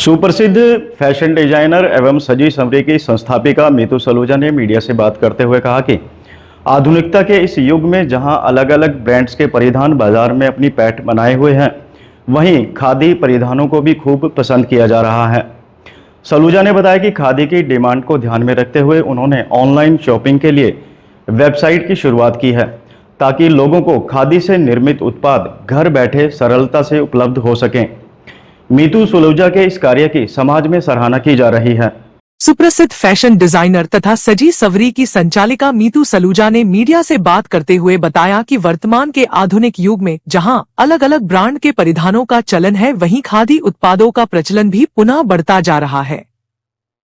सुप्रसिद्ध fashion designer एवं सजी संवरी की संस्थापिका मीतू सलूजा ने मीडिया से बात करते हुए कहा कि आधुनिकता के इस युग में जहां अलग अलग ब्रांड्स के परिधान बाजार में अपनी पैठ बनाए हुए हैं, वहीं खादी परिधानों को भी खूब पसंद किया जा रहा है। सलूजा ने बताया कि खादी की डिमांड को ध्यान में रखते हुए उन्होंने ऑनलाइन शॉपिंग के लिए वेबसाइट की शुरुआत की है, ताकि लोगों को खादी से निर्मित उत्पाद घर बैठे सरलता से उपलब्ध हो सकें। मीतू सलूजा के इस कार्य की समाज में सराहना की जा रही है। सुप्रसिद्ध फैशन डिजाइनर तथा सजी संवरी की संचालिका मीतू सलूजा ने मीडिया से बात करते हुए बताया कि वर्तमान के आधुनिक युग में जहां अलग अलग ब्रांड के परिधानों का चलन है, वहीं खादी उत्पादों का प्रचलन भी पुनः बढ़ता जा रहा है,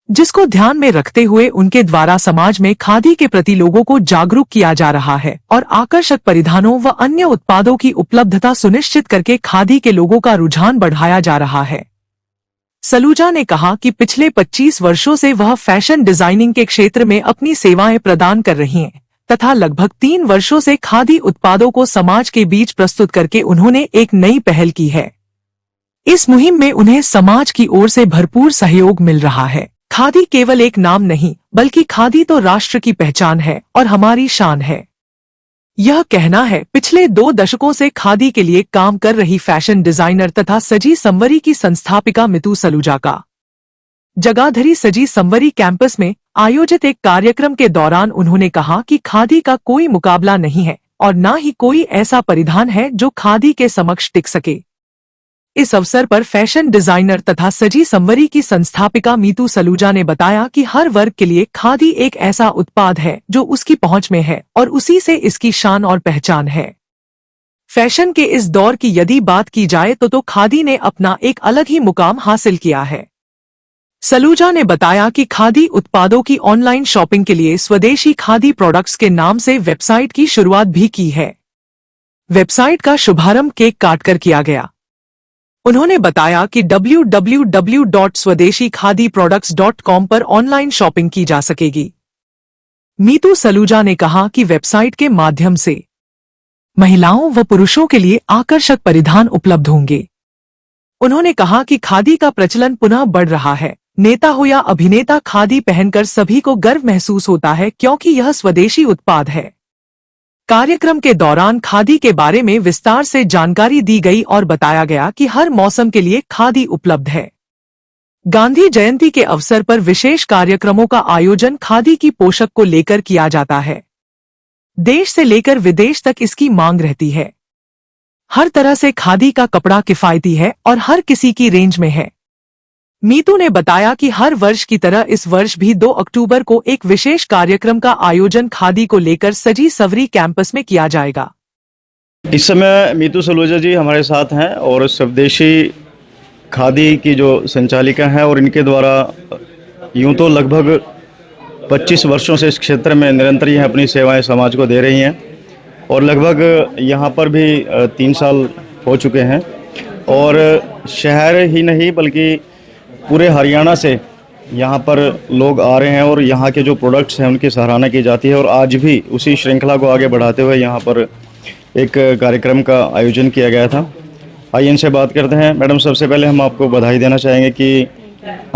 जिसको ध्यान में रखते हुए उनके द्वारा समाज में खादी के प्रति लोगों को जागरूक किया जा रहा है और आकर्षक परिधानों व अन्य उत्पादों की उपलब्धता सुनिश्चित करके खादी के लोगों का रुझान बढ़ाया जा रहा है। सलूजा ने कहा कि पिछले 25 वर्षों से वह फैशन डिजाइनिंग के क्षेत्र में अपनी सेवाएं प्रदान कर रही हैं तथा लगभग 3 वर्षों से खादी उत्पादों को समाज के बीच प्रस्तुत करके उन्होंने एक नई पहल की है। इस मुहिम में उन्हें समाज की ओर से भरपूर सहयोग मिल रहा है। खादी केवल एक नाम नहीं, बल्कि खादी तो राष्ट्र की पहचान है और हमारी शान है। यह कहना है पिछले 2 दशकों से खादी के लिए काम कर रही फैशन डिजाइनर तथा सजी संवरी की संस्थापिका मीतू सलूजा का। जगाधरी सजी संवरी कैंपस में आयोजित एक कार्यक्रम के दौरान उन्होंने कहा कि खादी का कोई मुकाबला नहीं है और न ही कोई ऐसा परिधान है जो खादी के समक्ष टिक सके। इस अवसर पर फैशन डिजाइनर तथा सजी संवरी की संस्थापिका मीतू सलूजा ने बताया कि हर वर्ग के लिए खादी एक ऐसा उत्पाद है जो उसकी पहुंच में है और उसी से इसकी शान और पहचान है। फैशन के इस दौर की यदि बात की जाए तो खादी ने अपना एक अलग ही मुकाम हासिल किया है। सलूजा ने बताया कि खादी उत्पादों की ऑनलाइन शॉपिंग के लिए स्वदेशी खादी प्रोडक्ट्स के नाम से वेबसाइट की शुरुआत भी की है। वेबसाइट का शुभारंभ केक काटकर किया गया। उन्होंने बताया कि www.swadeshikhadiproducts.com पर ऑनलाइन शॉपिंग की जा सकेगी। मीतू सलूजा ने कहा कि वेबसाइट के माध्यम से महिलाओं व पुरुषों के लिए आकर्षक परिधान उपलब्ध होंगे। उन्होंने कहा कि खादी का प्रचलन पुनः बढ़ रहा है। नेता हो या अभिनेता, खादी पहनकर सभी को गर्व महसूस होता है क्योंकि यह स्वदेशी उत्पाद है। कार्यक्रम के दौरान खादी के बारे में विस्तार से जानकारी दी गई और बताया गया कि हर मौसम के लिए खादी उपलब्ध है। गांधी जयंती के अवसर पर विशेष कार्यक्रमों का आयोजन खादी की पोशाक को लेकर किया जाता है। देश से लेकर विदेश तक इसकी मांग रहती है। हर तरह से खादी का कपड़ा किफायती है और हर किसी की रेंज में है। मीतू ने बताया कि हर वर्ष की तरह इस वर्ष भी 2 अक्टूबर को एक विशेष कार्यक्रम का आयोजन खादी को लेकर सजी संवरी कैंपस में किया जाएगा। इस समय मीतू सलूजा जी हमारे साथ हैं और स्वदेशी खादी की जो संचालिका हैं और इनके द्वारा यूं तो लगभग 25 वर्षों से इस क्षेत्र में निरंतर यह अपनी सेवाएं समाज को दे रही हैं और लगभग यहाँ पर भी 3 साल हो चुके हैं और शहर ही नहीं बल्कि पूरे हरियाणा से यहाँ पर लोग आ रहे हैं और यहाँ के जो प्रोडक्ट्स हैं उनकी सराहना की जाती है। और आज भी उसी श्रृंखला को आगे बढ़ाते हुए यहाँ पर एक कार्यक्रम का आयोजन किया गया था। आइए इनसे बात करते हैं। मैडम, सबसे पहले हम आपको बधाई देना चाहेंगे कि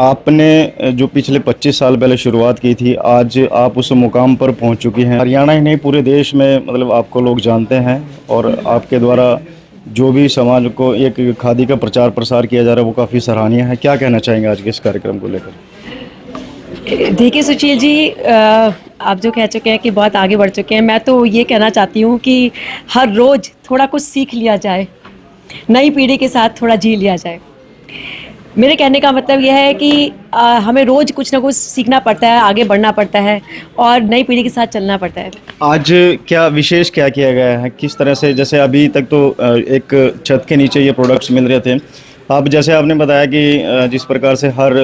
आपने जो पिछले 25 साल पहले शुरुआत की थी, आज आप उस मुकाम पर पहुँच चुकी हैं। हरियाणा ही नहीं, पूरे देश में मतलब आपको लोग जानते हैं और आपके द्वारा जो भी समाज को एक खादी का प्रचार प्रसार किया जा रहा है वो काफ़ी सराहनीय है। क्या कहना चाहेंगे आज के इस कार्यक्रम को लेकर? देखिए सुशील जी, आप जो कह चुके हैं कि बहुत आगे बढ़ चुके हैं, मैं तो ये कहना चाहती हूँ कि हर रोज़ थोड़ा कुछ सीख लिया जाए, नई पीढ़ी के साथ थोड़ा जी लिया जाए। मेरे कहने का मतलब यह है कि हमें रोज़ कुछ ना कुछ सीखना पड़ता है, आगे बढ़ना पड़ता है और नई पीढ़ी के साथ चलना पड़ता है। आज क्या विशेष क्या किया गया है, किस तरह से? जैसे अभी तक तो एक छत के नीचे ये प्रोडक्ट्स मिल रहे थे, अब जैसे आपने बताया कि जिस प्रकार से हर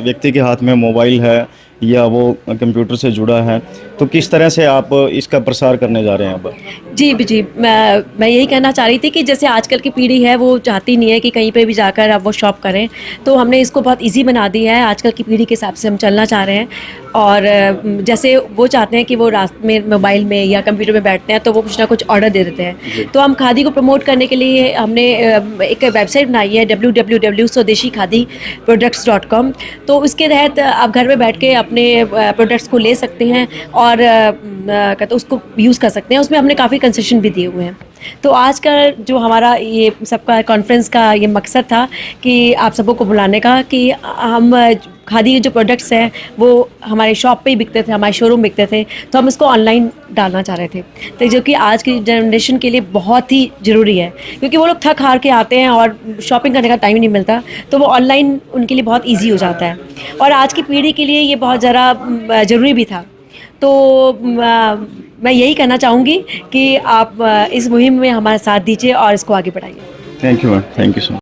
व्यक्ति के हाथ में मोबाइल है या वो कंप्यूटर से जुड़ा है, तो किस तरह से आप इसका प्रसार करने जा रहे हैं अब? जी मैं यही कहना चाह रही थी कि जैसे आजकल की पीढ़ी है वो चाहती नहीं है कि कहीं पे भी जाकर अब वो शॉप करें, तो हमने इसको बहुत इजी बना दिया है। आजकल की पीढ़ी के हिसाब से हम चलना चाह रहे हैं और जैसे वो चाहते हैं कि वो रात में मोबाइल में या कंप्यूटर में बैठते हैं तो वो कुछ ना कुछ ऑर्डर दे देते हैं। तो हम खादी को प्रमोट करने के लिए हमने एक वेबसाइट बनाई है www.swadeshikhadiproducts.com। तो उसके तहत आप घर में बैठ के अपने प्रोडक्ट्स को ले सकते हैं और कहते उसको यूज़ कर सकते हैं। उसमें हमने काफ़ी कंसेशन भी दिए हुए हैं। तो आज का जो हमारा ये सबका कॉन्फ्रेंस का ये मकसद था कि आप सबों को बुलाने का कि हम खादी के जो प्रोडक्ट्स हैं वो हमारे शॉप पे ही बिकते थे, हमारे शोरूम बिकते थे, तो हम इसको ऑनलाइन डालना चाह रहे थे। तो जो कि आज की जनरेशन के लिए बहुत ही ज़रूरी है, क्योंकि वो लोग थक हार के आते हैं और शॉपिंग करने का टाइम ही नहीं मिलता, तो वो ऑनलाइन उनके लिए बहुत ईजी हो जाता है और आज की पीढ़ी के लिए ये बहुत ज़रा ज़रूरी भी था। तो मैं यही कहना चाहूँगी कि आप इस मुहिम में हमारा साथ दीजिए और इसको आगे बढ़ाइए। Thank you ma'am, thank you so much.